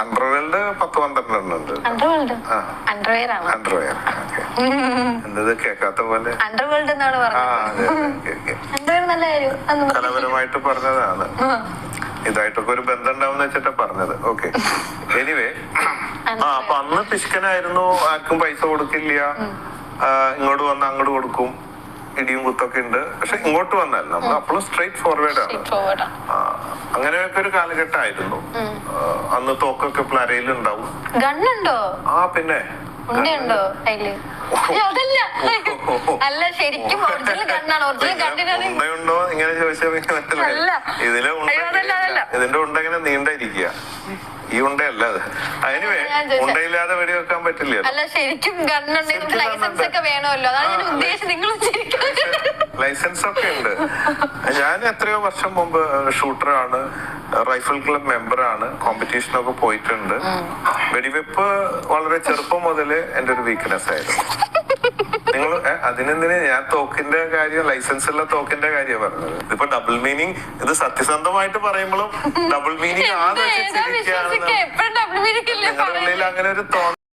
Underworld 10-12 ഉണ്ട്. Underwear എന്തത് കേൾക്കാത്ത പോലെ അണ്ടർവേൾഡ് എന്നാണ് കലപരമായിട്ട് പറഞ്ഞതാണ്. ഇതായിട്ടൊക്കെ ഒരു ബന്ധം ഉണ്ടാവുന്ന വെച്ചിട്ടാ പറഞ്ഞത്. ഓക്കെ, എനിവേ അപ്പൊ അന്ന് പിശുക്കനായിരുന്നു, ആർക്കും പൈസ കൊടുക്കില്ല, ഇങ്ങോട്ട് വന്ന അങ്ങോട്ട് കൊടുക്കും, ഇടിയും കുത്തൊക്കെ ഉണ്ട്. പക്ഷെ ഇങ്ങോട്ട് വന്നാൽ നമ്മൾ അപ്പോഴും സ്ട്രെയിറ്റ് ഫോർവേഡ് ആണ്. അങ്ങനെയൊക്കെ ഒരു കാലഘട്ടമായിരുന്നു. അന്ന് തോക്കൊക്കെ പ്ലരയിലുണ്ടാവും. ഗണ്ണുണ്ടോ? ആ പിന്നെ ഉണ്ടോ? അല്ല, ശരിക്കും ഉണ്ടോ ഇങ്ങനെ ചോദിച്ചാൽ ഇതിലെ ഇതിന്റെ ഉണ്ട ഇങ്ങനെ നീണ്ടിരിക്കുക. ഈ ഉണ്ടയല്ല അത്. അതിനുവേ ഉണ്ടയില്ലാതെ വെടിവെക്കാൻ പറ്റില്ല. അല്ല, ശരിക്കും ലൈസൻസ് ഒക്കെ വേണമല്ലോ, അതാണ് ഞാൻ ഉദ്ദേശിച്ചത്. നിങ്ങൾ ലൈസൻസ് ഒക്കെ ഉണ്ട്. ഞാൻ എത്രയോ വർഷം മുമ്പ് ഷൂട്ടറാണ്, റൈഫിൾ ക്ലബ് മെമ്പറാണ്, കോമ്പറ്റീഷനൊക്കെ പോയിട്ടുണ്ട്. വെടിവെപ്പ് വളരെ ചെറുപ്പം മുതല് എന്റെ ഒരു വീക്ക്നെസ് ആയിരുന്നു. നിങ്ങൾ അതിനെന്തിന് ഞാൻ തോക്കിന്റെ കാര്യം, ലൈസൻസ് ഉള്ള തോക്കിന്റെ കാര്യം പറഞ്ഞത്. ഇതിപ്പോ ഡബിൾ മീനിങ്, ഇത് സത്യസന്ധമായിട്ട് പറയുമ്പോഴും ഡബിൾ മീനിങ് ആണെന്ന് വെച്ചിരിക്കുകയാണ്. നിങ്ങളുടെ ഉള്ളിൽ അങ്ങനെ ഒരു തോന്നൽ